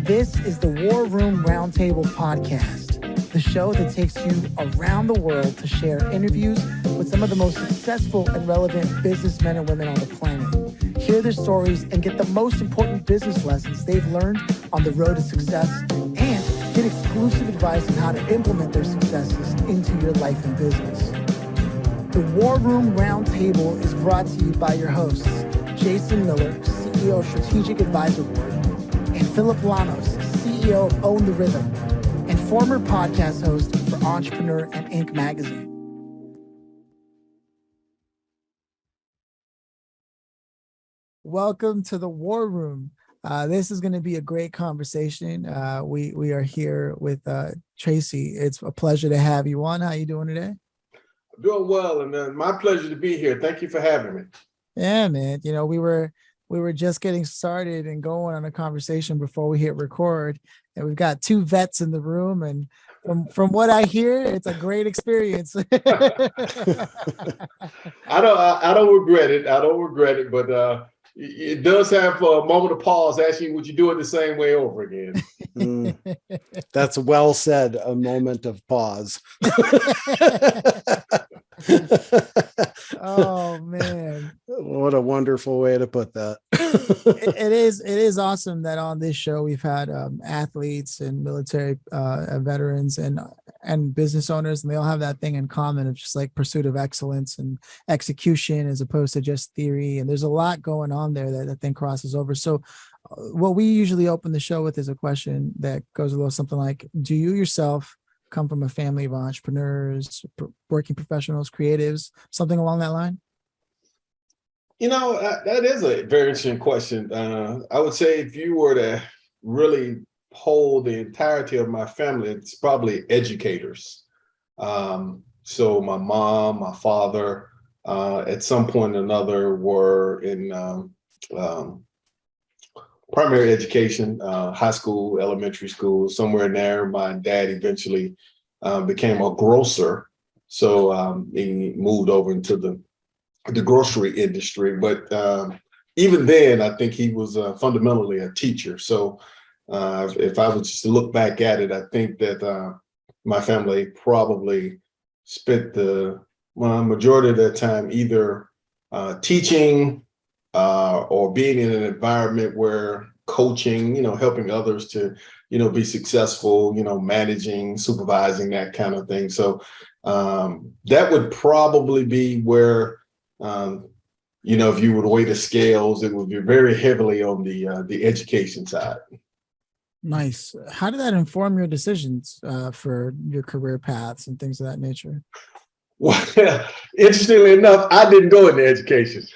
This is the War Room Roundtable podcast, the show that takes you around the world to share interviews with some of the most successful and relevant businessmen and women on the planet. Hear their stories and get the most important business lessons they've learned on the road to success, and get exclusive advice on how to implement their successes into your life and business. The War Room Roundtable is brought to you by your hosts, Jason Miller, CEO of Strategic Advisor Board, and Phillip Lanos, CEO of Own the Rhythm, and former podcast host for Entrepreneur and Inc. magazine. Welcome to the War Room. This is going to be a great conversation. We are here with Tracy. It's a pleasure to have you on. How you doing today? Doing well, and my pleasure to be here. Thank you for having me. Yeah, man. You know, we were just getting started and going on a conversation before we hit record, and we've got two vets in the room, and from what I hear, it's a great experience. I don't regret it. I don't regret it, but it does have a moment of pause asking, would you do it the same way over again? That's well said. A moment of pause. Oh man, what a wonderful way to put that. It is awesome that on this show we've had athletes and military veterans and business owners, and they all have that thing in common of just like pursuit of excellence and execution as opposed to just theory. And there's a lot going on there that I think crosses over. So what we usually open the show with is a question that goes a little something like, do you yourself come from a family of entrepreneurs, working professionals, creatives, something along that line? You know, that is a very interesting question. I would say if you were to really poll the entirety of my family, it's probably educators. So my mom, my father, at some point or another were in primary education, high school, elementary school, somewhere in there. My dad eventually became a grocer. So he moved over into the grocery industry. But even then, I think he was fundamentally a teacher. So if I was just to look back at it, I think that my family probably spent the majority of their time either teaching or being in an environment where coaching, helping others to, be successful, managing, supervising, that kind of thing. So that would probably be where, if you were to weigh the scales, it would be very heavily on the education side. Nice. How did that inform your decisions for your career paths and things of that nature? Well, interestingly enough, I didn't go into education.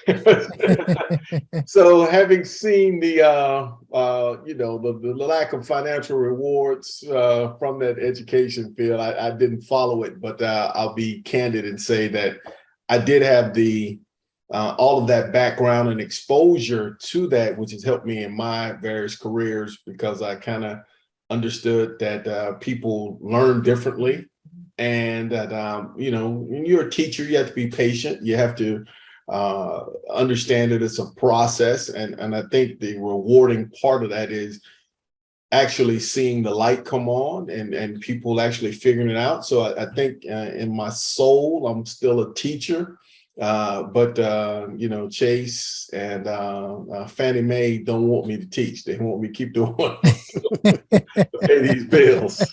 So having seen the lack of financial rewards from that education field, I didn't follow it. But I'll be candid and say that I did have all of that background and exposure to that, which has helped me in my various careers, because I kind of understood that people learn differently. And that, when you're a teacher, you have to be patient. You have to understand that it's a process. And I think the rewarding part of that is actually seeing the light come on and people actually figuring it out. So I think in my soul, I'm still a teacher. But Chase and Fannie Mae don't want me to teach. They want me to keep doing to pay these bills.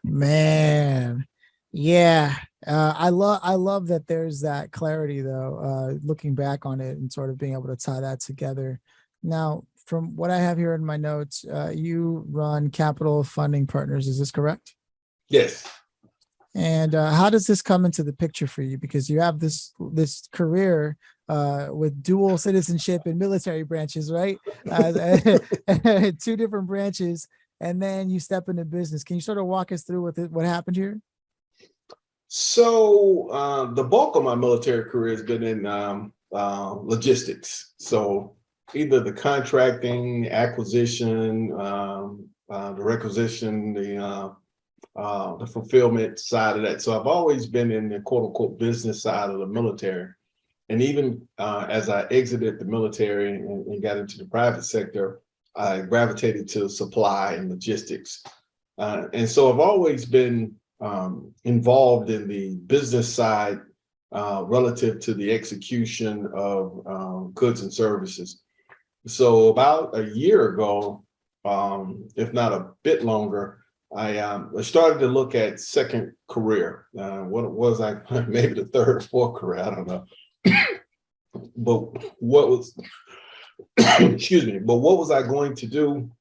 Man, yeah. I love that there's that clarity though, looking back on it and sort of being able to tie that together. Now, from what I have here in my notes, you run Capital Funding Partners. Is this correct? Yes. And how does this come into the picture for you? Because you have this career with dual citizenship and military branches, right? Two different branches. And then you step into business. Can you sort of walk us through what happened here? So the bulk of my military career has been in logistics. So either the contracting, acquisition, the requisition, the fulfillment side of that. So I've always been in the quote unquote business side of the military. And even as I exited the military and got into the private sector, I gravitated to supply and logistics. And so I've always been involved in the business side relative to the execution of goods and services. So about a year ago, if not a bit longer, I started to look at second career. What was I? Maybe the third or fourth career. I don't know. But what was, excuse me, but what was I going to do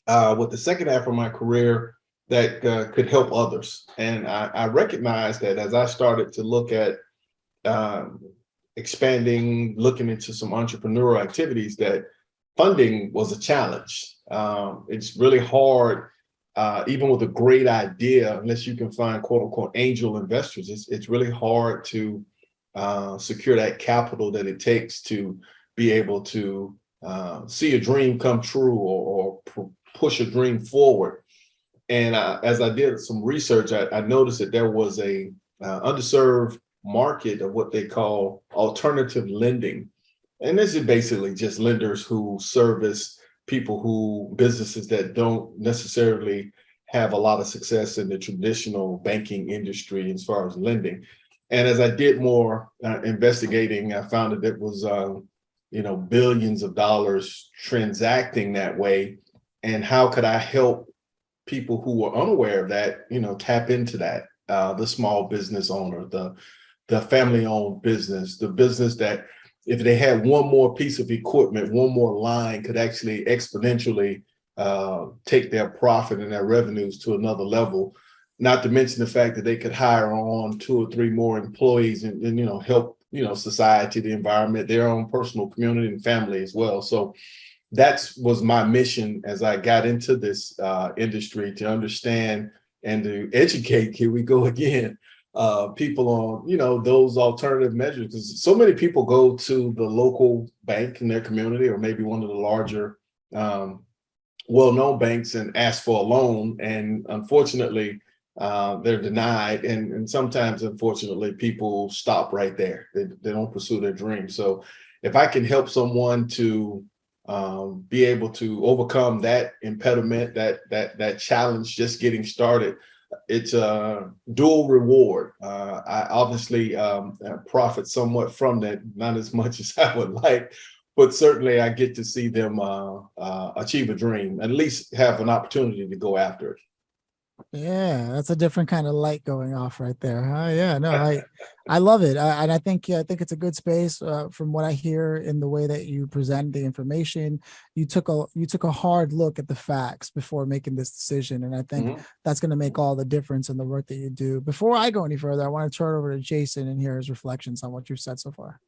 with the second half of my career that could help others? And I recognized that as I started to look at expanding, looking into some entrepreneurial activities, that funding was a challenge. It's really hard, even with a great idea, unless you can find quote unquote angel investors, it's really hard to secure that capital that it takes to be able to see a dream come true or push a dream forward. And as I did some research, I noticed that there was a underserved market of what they call alternative lending. And this is basically just lenders who service businesses that don't necessarily have a lot of success in the traditional banking industry as far as lending. And as I did more investigating, I found that it was, billions of dollars transacting that way. And how could I help people who were unaware of that, tap into that? The small business owner, the family-owned business, the business that if they had one more piece of equipment, one more line, could actually exponentially take their profit and their revenues to another level. Not to mention the fact that they could hire on 2 or 3 more employees and help society, the environment, their own personal community and family as well. So that was my mission as I got into this industry, to understand and to educate. Here we go again. People on, those alternative measures, because so many people go to the local bank in their community or maybe one of the larger well-known banks and ask for a loan. And unfortunately, they're denied. And sometimes, unfortunately, people stop right there. They don't pursue their dream. So if I can help someone to be able to overcome that impediment, that challenge, just getting started, it's a dual reward. I obviously profit somewhat from that, not as much as I would like, but certainly I get to see them achieve a dream, at least have an opportunity to go after it. Yeah, that's a different kind of light going off right there. Huh? Yeah, no, I love it. And I think it's a good space from what I hear in the way that you present the information. You took a hard look at the facts before making this decision. And I think that's going to make all the difference in the work that you do. Before I go any further, I want to turn it over to Jason and hear his reflections on what you've said so far.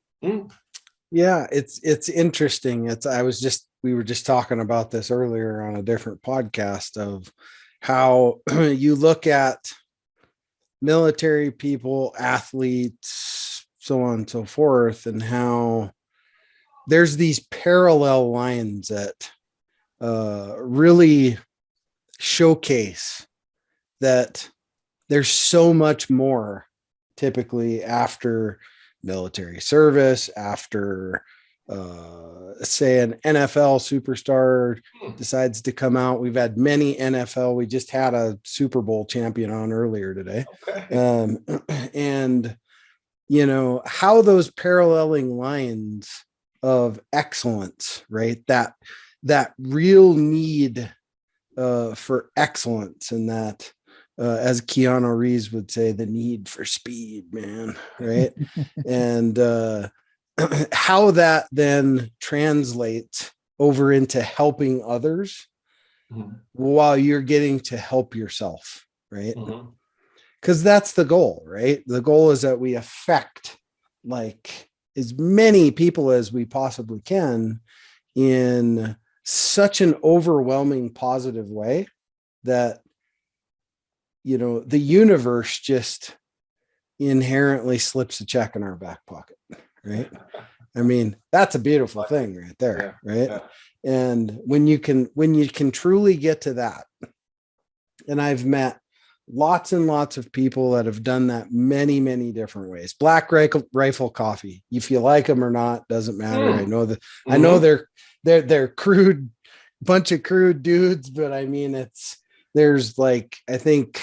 Yeah, it's interesting. We were just talking about this earlier on a different podcast of how you look at military people, athletes, so on and so forth, and how there's these parallel lines that really showcase that there's so much more typically after military service, after say an NFL superstar decides to come out. We've had many NFL. We just had a Super Bowl champion on earlier today. Okay. And how those paralleling lines of excellence, right? That real need for excellence, and that as Keanu Reeves would say, the need for speed, man. Right. And how that then translates over into helping others while you're getting to help yourself, right? Because that's the goal, right? The goal is that we affect like as many people as we possibly can in such an overwhelming positive way that the universe just inherently slips a check in our back pocket. Right. I mean, that's a beautiful thing right there. Yeah, right. Yeah. And when you can truly get to that, and I've met lots and lots of people that have done that many, many different ways. Black Rifle Coffee, if you like them or not, doesn't matter. I know that I know they're crude bunch of crude dudes, but I mean, there's like, I think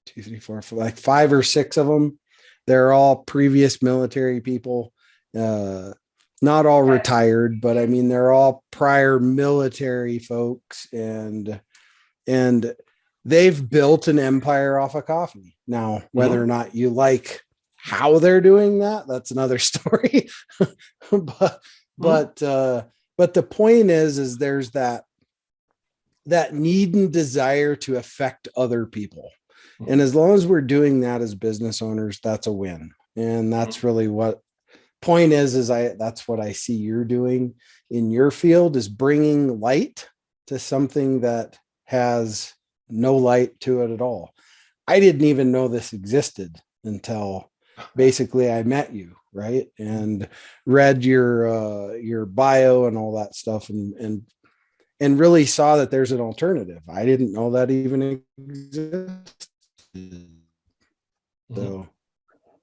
2, 3, 4, like 5 or 6 of them. They're all previous military people, not all retired, but I mean, they're all prior military folks, and they've built an empire off of coffee. Now, whether or not you like how they're doing that, that's another story. but the point is there's that need and desire to affect other people. And as long as we're doing that as business owners, that's a win. And that's really what point is that's what I see you're doing in your field, is bringing light to something that has no light to it at all. I didn't even know this existed until basically I met you, right? And read your bio and all that stuff, and really saw that there's an alternative. I didn't know that even existed. So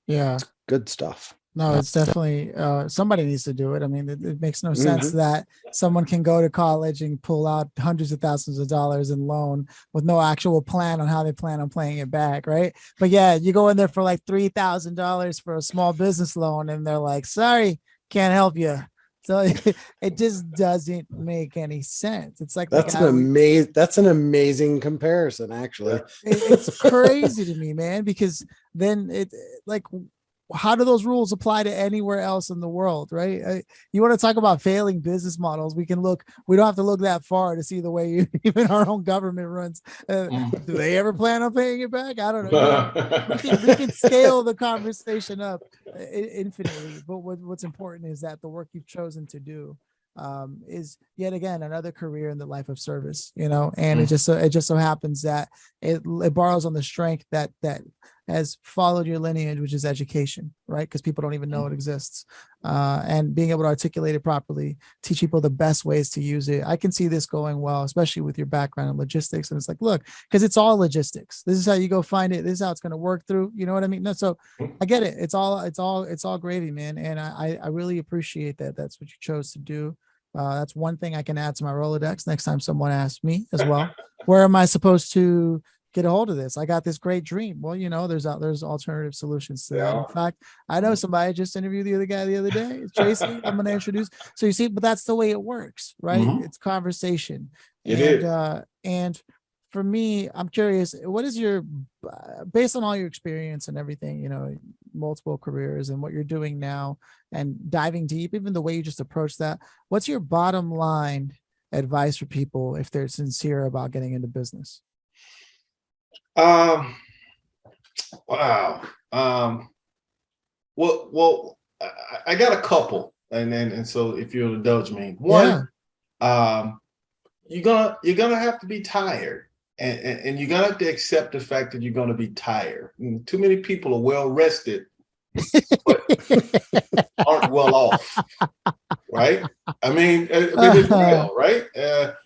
yeah, good stuff. no, it's definitely somebody needs to do it. I mean, it makes no sense that someone can go to college and pull out hundreds of thousands of dollars in loan with no actual plan on how they plan on paying it back, right? But yeah, you go in there for like $3,000 for a small business loan, and they're like, "Sorry, can't help you." So it just doesn't make any sense. It's like that's an amazing comparison, actually. It's crazy to me, man, because then it like, how do those rules apply to anywhere else in the world, right? You want to talk about failing business models? We don't have to look that far to see the way even our own government runs. Do they ever plan on paying it back? I don't know. We can scale the conversation up infinitely, but what's important is that the work you've chosen to do is yet again another career in the life of service, and it just so happens that it borrows on the strength that has followed your lineage, which is education, right? Because people don't even know it exists, and being able to articulate it properly, teach people the best ways to use it. I can see this going well, especially with your background in logistics. And it's like, look, because it's all logistics. This is how you go find it. This is how it's going to work through. You know what I mean? No, so I get it. It's all gravy, man. And I really appreciate that. That's what you chose to do. That's one thing I can add to my Rolodex next time someone asks me as well. Where am I supposed to get a hold of this? I got this great dream. Well, there's alternative solutions to that. In fact, I know somebody. I just interviewed the other guy the other day. It's Tracy. I'm going to introduce. So you see, but that's the way it works, right? It's conversation. And for me, I'm curious, what is your, based on all your experience and everything, multiple careers and what you're doing now and diving deep, even the way you just approach that, what's your bottom line advice for people if they're sincere about getting into business? Wow. Well, I got a couple, and so if you'll indulge me, one, you're gonna have to be tired. And you're gonna have to accept the fact that you're gonna be tired. And too many people are well rested, but aren't well off, right? I mean it's real, right? That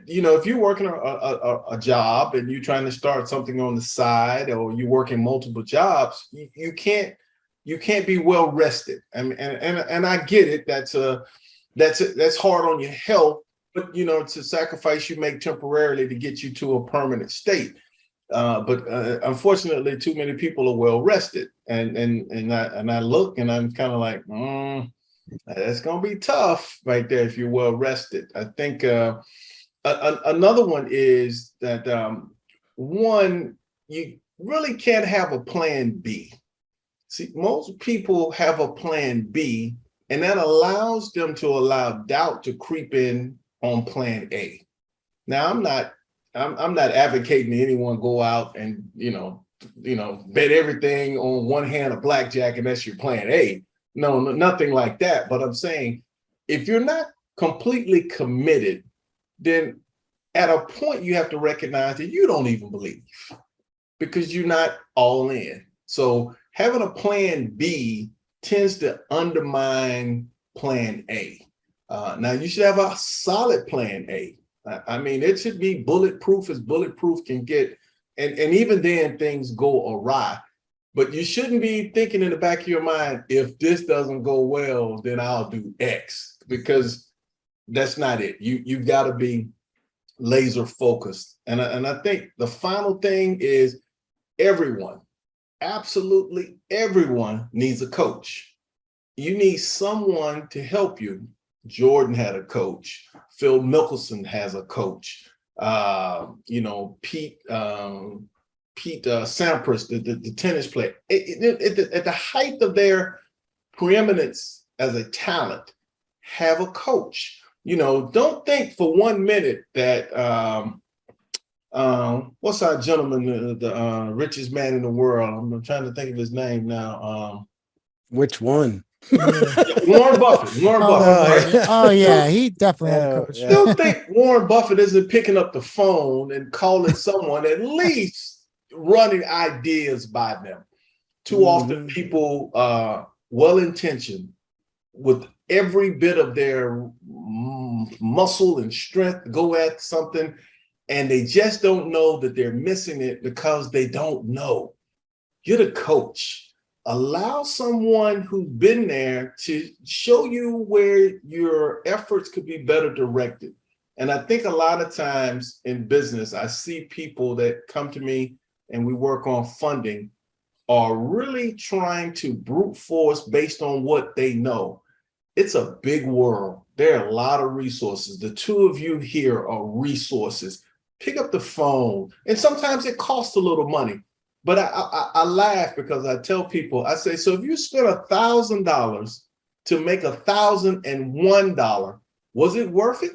if you're working a job and you're trying to start something on the side, or you're working multiple jobs, you can't be well rested. And I get it. That's hard on your health. But it's a sacrifice you make temporarily to get you to a permanent state. But unfortunately, too many people are well rested, and I look and I'm kind of like, that's gonna be tough right there if you're well rested. I think another one is that one, you really can't have a plan B. See, most people have a plan B, and that allows them to allow doubt to creep in on plan A. Now, I'm not advocating anyone go out and bet everything on one hand of blackjack and that's your plan A. No, nothing like that. But I'm saying if you're not completely committed, then at a point you have to recognize that you don't even believe because you're not all in. So having a plan B tends to undermine plan A. Now you should have a solid plan A. I mean, it should be bulletproof as bulletproof can get. And even then things go awry, but you shouldn't be thinking in the back of your mind, if this doesn't go well, then I'll do X, because that's not it. You've got to be laser focused. And I think the final thing is everyone, absolutely everyone needs a coach. You need someone to help you. Jordan had a coach. Phil Mickelson has a coach. Pete Sampras, the tennis player, at the height of their preeminence as a talent, have a coach. Don't think for 1 minute that what's our gentleman, the richest man in the world? I'm trying to think of his name now. Which one? Warren Buffett. Right? Oh yeah, he definitely had a coach. Still think Warren Buffett isn't picking up the phone and calling someone at least running ideas by them. Too often people well-intentioned with every bit of their muscle and strength go at something, and they just don't know that they're missing it because they don't know. You're the coach. Allow someone who's been there to show you where your efforts could be better directed. And I think a lot of times in business, I see people that come to me and we work on funding are really trying to brute force based on what they know. It's a big world. There are a lot of resources. The two of you here are resources. Pick up the phone. And sometimes it costs a little money. But I laugh because I tell people, I say, so if you spent $1,000 to make $1,001, was it worth it?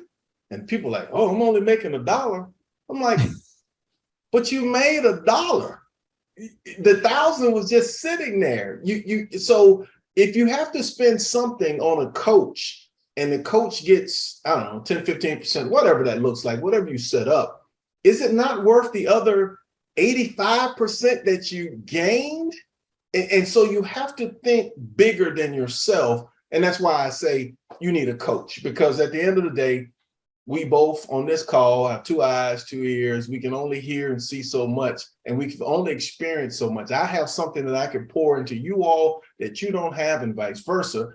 And people are like, oh, I'm only making $1. I'm like, but you made $1. The 1,000 was just sitting there. So if you have to spend something on a coach and the coach gets, I don't know, 10, 15%, whatever that looks like, whatever you set up, is it not worth the other 85% that you gained? And so you have to think bigger than yourself. And that's why I say you need a coach, because at the end of the day, we both on this call have 2 eyes, 2 ears. We can only hear and see so much, and we can only experience so much. I have something that I can pour into you all that you don't have, and vice versa.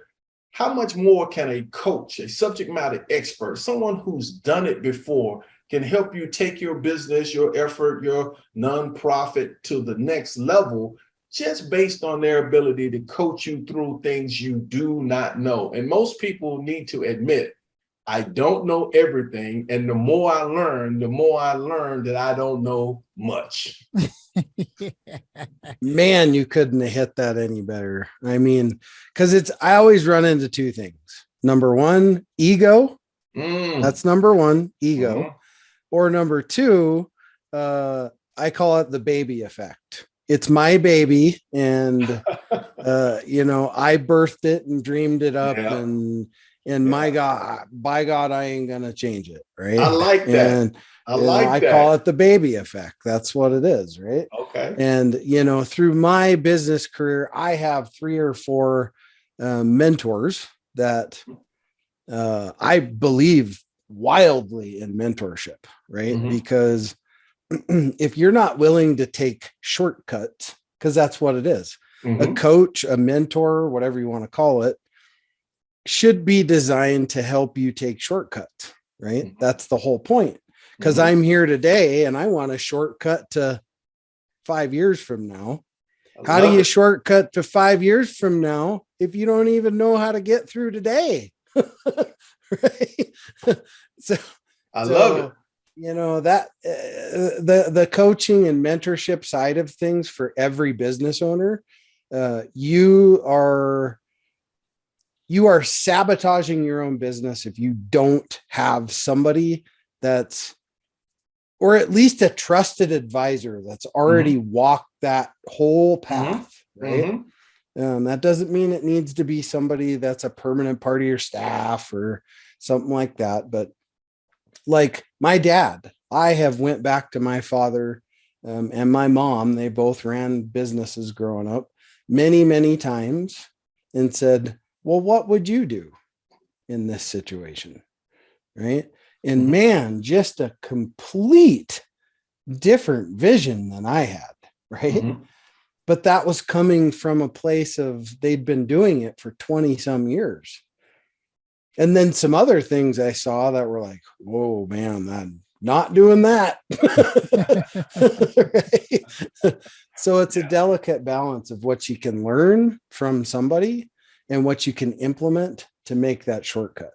How much more can a coach, a subject matter expert, someone who's done it before, can help you take your business, your effort, your nonprofit to the next level, just based on their ability to coach you through things you do not know? And most people need to admit, I don't know everything. And the more I learn that I don't know much. Man, you couldn't have hit that any better. I mean, because I always run into 2 things. Number 1, ego. That's number 1, ego. Or number 2, I call it the baby effect. It's my baby, and I birthed it and dreamed it up, and my God, by God, I ain't gonna change it, right? I like that. And I call it the baby effect. That's what it is, right? Okay. And through my business career, I have 3 or 4 mentors that I believe wildly in mentorship, right? Because if you're not willing to take shortcuts, because that's what it is, a coach, a mentor, whatever you want to call it, should be designed to help you take shortcuts, right? That's the whole point. Because I'm here today and I want a shortcut to 5 years from now. How do you shortcut to 5 years from now if you don't even know how to get through today? Right? So I love it. That the coaching and mentorship side of things for every business owner, you are sabotaging your own business if you don't have somebody that's, or at least a trusted advisor that's already walked that whole path, right? That doesn't mean it needs to be somebody that's a permanent part of your staff or something like that. But like my dad, I have went back to my father and my mom. They both ran businesses growing up many, many times and said, well, what would you do in this situation? Right. And man, just a complete different vision than I had. Right. But that was coming from a place of they'd been doing it for 20 some years. And then some other things I saw that were like, whoa, man, I'm not doing that. Right? So it's a delicate balance of what you can learn from somebody and what you can implement to make that shortcut.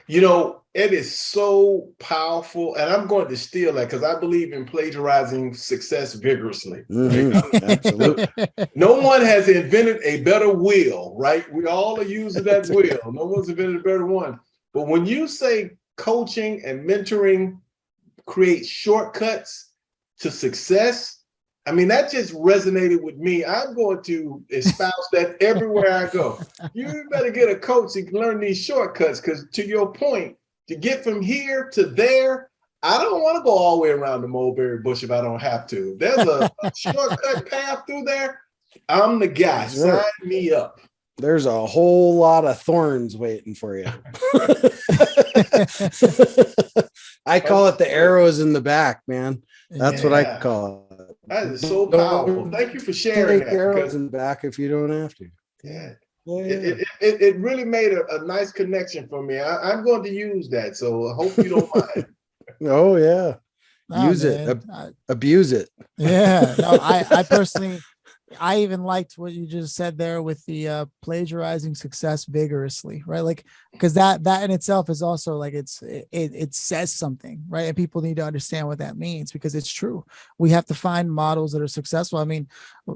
You know, it is so powerful, and I'm going to steal that because I believe in plagiarizing success vigorously. Absolutely. No one has invented a better wheel, right? We all are using that wheel. No one's invented a better one. But when you say coaching and mentoring create shortcuts to success, I mean, that just resonated with me. I'm going to espouse that everywhere I go. You better get a coach and learn these shortcuts, because to your point, to get from here to there, I don't want to go all the way around the mulberry bush if I don't have to. There's a shortcut path through there. I'm the guy. Sign me up. There's a whole lot of thorns waiting for you. I call it the arrows in in man. That's what I call it. That is so powerful. Thank you for sharing that. Arrows in the back if you don't have to. Yeah. It really made a nice connection for me. I'm going to use that. So I hope you don't mind. Oh, yeah. Use it. Abuse it. Yeah. No, I personally, I even liked what you just said there with the plagiarizing success vigorously, right? Like, because that in itself is also like it says something, right? And people need to understand what that means, because it's true. We have to find models that are successful. I mean, I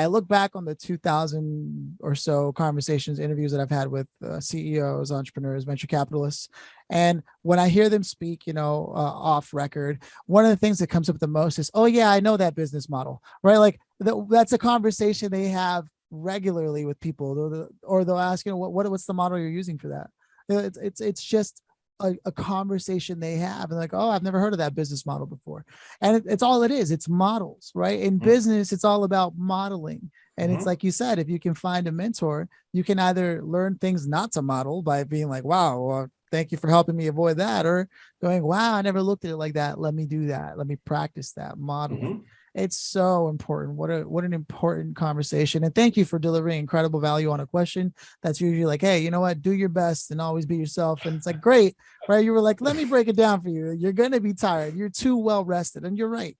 look back on the 2000 or so conversations, interviews that I've had with CEOs, entrepreneurs, venture capitalists. And when I hear them speak, off record, one of the things that comes up the most is, oh yeah, I know that business model, right? Like that's a conversation they have regularly with people, or they'll ask, what's the model you're using for that? It's just a conversation they have, and like, oh, I've never heard of that business model before. And it's all it is. It's models, right? In business, it's all about modeling. And it's like you said, if you can find a mentor, you can either learn things not to model by being like, wow, well, thank you for helping me avoid that, or going, wow, I never looked at it like that. Let me do that. Let me practice that modeling. It's so important. What an important conversation. And thank you for delivering incredible value on a question that's usually like, hey, you know what? Do your best and always be yourself. And it's like, great, right? You were like, let me break it down for you. You're going to be tired. You're too well rested. And you're right.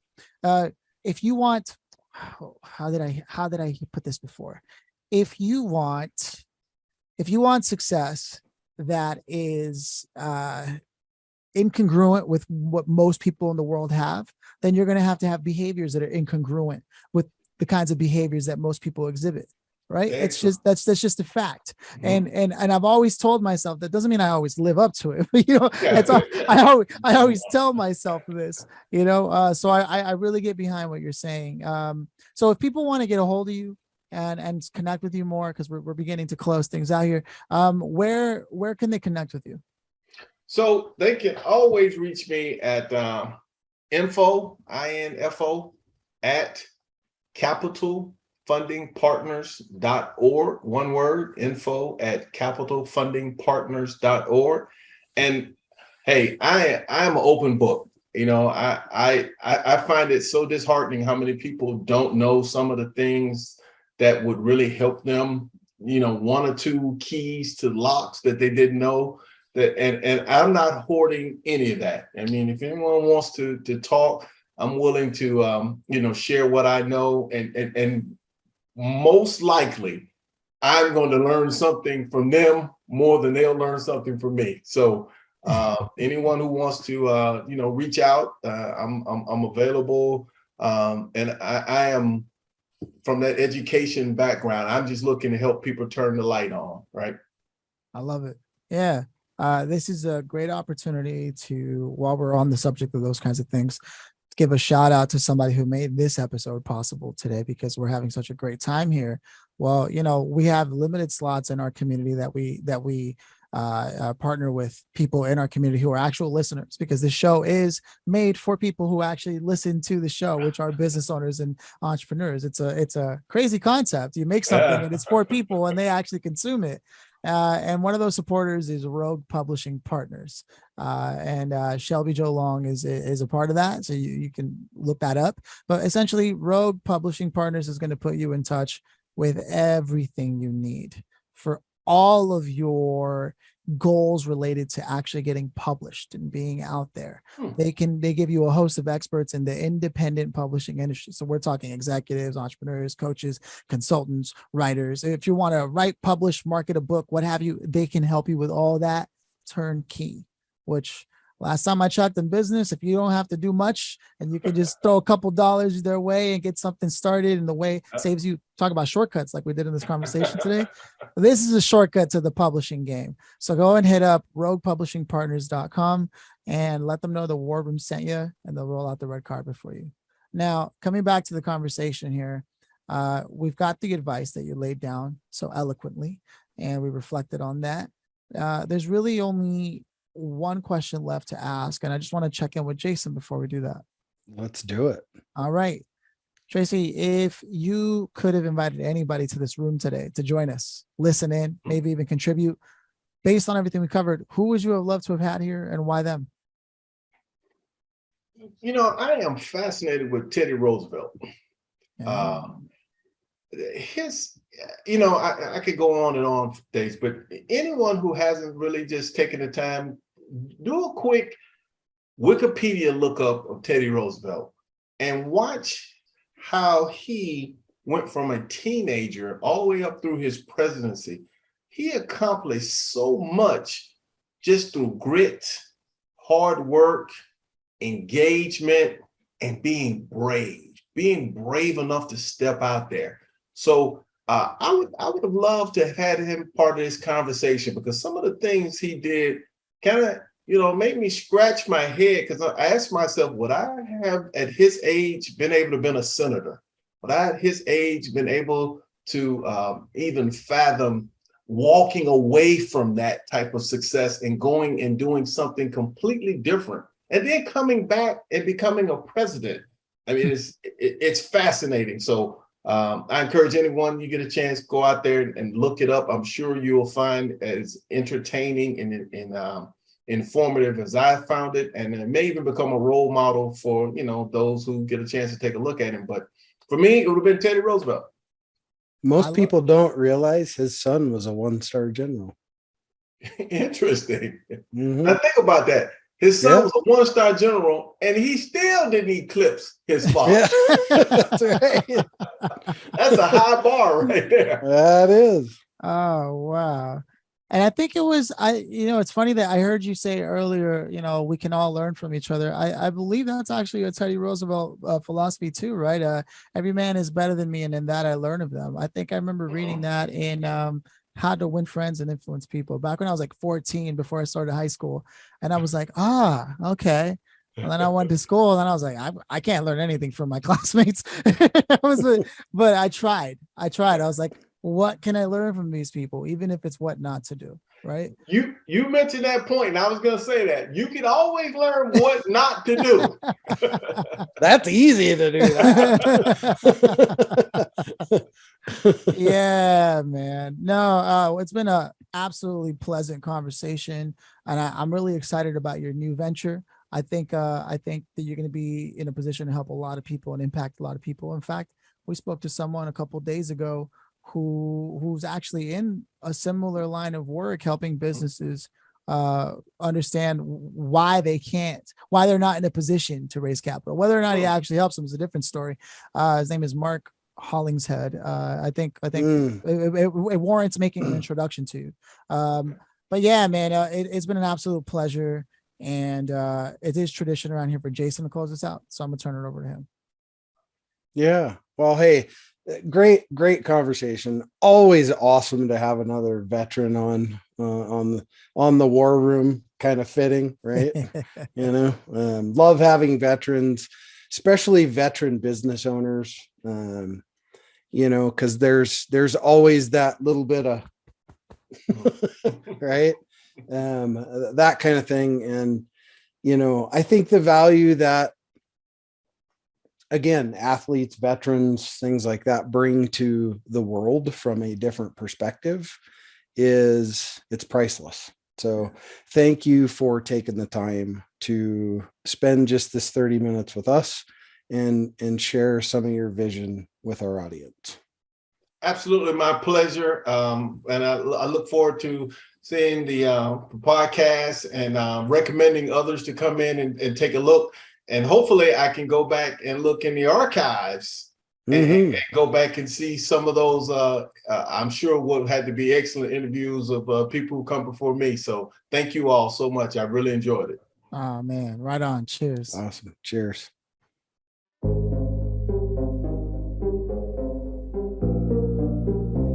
If you want, how did I put this before? If you want success that is incongruent with what most people in the world have, then you're going to have behaviors that are incongruent with the kinds of behaviors that most people exhibit, right? Excellent. That's just a fact. And I've always told myself, that doesn't mean I always live up to it, but I always tell myself this, so I really get behind what you're saying. So if people want to get a hold of you and connect with you more, because we're beginning to close things out here, where can they connect with you? So they can always reach me at info at capitalfundingpartners.org. One word, info at capitalfundingpartners.org. And hey, I am an open book. I find it so disheartening how many people don't know some of the things that would really help them, one or two keys to locks that they didn't know. And I'm not hoarding any of that. I mean, if anyone wants to talk, I'm willing to, share what I know. And most likely, I'm going to learn something from them more than they'll learn something from me. So anyone who wants to, reach out, I'm available. And I am from that education background. I'm just looking to help people turn the light on. Right. I love it. Yeah. This is a great opportunity to, while we're on the subject of those kinds of things, give a shout out to somebody who made this episode possible today, because we're having such a great time here. Well, we have limited slots in our community that we partner with people in our community who are actual listeners, because the show is made for people who actually listen to the show, which are business owners and entrepreneurs. It's a crazy concept. You make something and it's for people and they actually consume it. And one of those supporters is Rogue Publishing Partners. And Shelby Joe Long is a part of that. So you can look that up. But essentially, Rogue Publishing Partners is going to put you in touch with everything you need for all of your goals related to actually getting published and being out there. They give you a host of experts in the independent publishing industry. So we're talking executives, entrepreneurs, coaches, consultants, writers. If you want to write, publish, market a book, what have you, they can help you with all that turnkey, which last time I checked in business, if you don't have to do much and you can just throw a couple dollars their way and get something started in the way saves you, talk about shortcuts like we did in this conversation today. This is a shortcut to the publishing game. So go and hit up roguepublishingpartners.com and let them know the War Room sent you, and they'll roll out the red carpet for you. Now, coming back to the conversation here, we've got the advice that you laid down so eloquently, and we reflected on that. There's really only one question left to ask, and I just want to check in with Jason before we do that. Let's do it. All right. Tracy, if you could have invited anybody to this room today to join us, listen in, maybe even contribute, based on everything we covered, who would you have loved to have had here and why them? I am fascinated with Teddy Roosevelt. Yeah. I could go on and on for days, but anyone who hasn't really just taken the time, do a quick Wikipedia lookup of Teddy Roosevelt and watch how he went from a teenager all the way up through his presidency. He accomplished so much just through grit, hard work, engagement, and being brave enough to step out there. So I would have loved to have had him part of this conversation, because some of the things he did kind of, made me scratch my head, because I asked myself, would I have at his age been able to have been a senator? Would I at his age been able to even fathom walking away from that type of success and going and doing something completely different, and then coming back and becoming a president? I mean, it's fascinating. So I encourage anyone, you get a chance, go out there and look it up. I'm sure you'll find as entertaining and informative as I found it, and it may even become a role model for those who get a chance to take a look at him. But for me, it would have been Teddy Roosevelt. Most people don't realize his son was a 1-star general. Interesting. Mm-hmm. Now think about that. His son was a 1-star general, and he still didn't eclipse his father. That's right. That's a high bar right there. That is. Oh, wow. And I think it was, it's funny that I heard you say earlier, we can all learn from each other. I believe that's actually a Teddy Roosevelt philosophy too, right? Every man is better than me, and in that I learn of them. I think I remember reading that in How to Win Friends and Influence People back when I was like 14, before I started high school. And I was like, okay. And then I went to school, and I was like, I can't learn anything from my classmates. But I tried. I was like, what can I learn from these people, even if it's what not to do, right? You mentioned that point, and I was going to say that. You can always learn what not to do. That's easy to do that. Yeah, man. No, it's been a absolutely pleasant conversation, and I'm really excited about your new venture. I think that you're going to be in a position to help a lot of people and impact a lot of people. In fact, we spoke to someone a couple of days ago who's actually in a similar line of work, helping businesses understand why they're not in a position to raise capital. Whether or not he actually helps them is a different story. His name is Mark Hollingshead. I think it warrants making an introduction to. But yeah, man, it's been an absolute pleasure. And it is tradition around here for Jason to close us out. So I'm gonna turn it over to him. Yeah. Well, hey, great conversation. Always awesome to have another veteran on the War Room. Kind of fitting, right? Love having veterans, especially veteran business owners. Because there's always that little bit of right, that kind of thing. And I think the value that, again, athletes, veterans, things like that bring to the world from a different perspective it's priceless. So thank you for taking the time to spend just this 30 minutes with us and share some of your vision with our audience. Absolutely, my pleasure. And I look forward to seeing the podcast and recommending others to come in and take a look. And hopefully I can go back and look in the archives and go back and see some of those. I'm sure what had to be excellent interviews of people who come before me. So thank you all so much. I really enjoyed it. Oh, man. Right on. Cheers. Awesome. Cheers.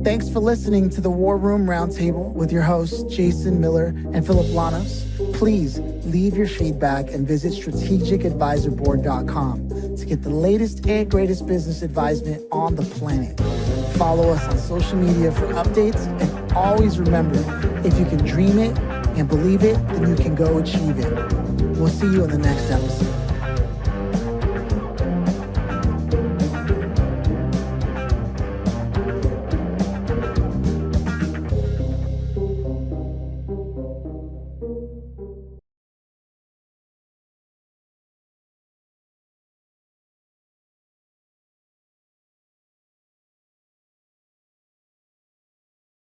Thanks for listening to the War Room Roundtable with your hosts, Jason Miller and Phillip Lanos. Please leave your feedback and visit strategicadvisorboard.com to get the latest and greatest business advisement on the planet. Follow us on social media for updates, and always remember, if you can dream it and believe it, then you can go achieve it. We'll see you in the next episode.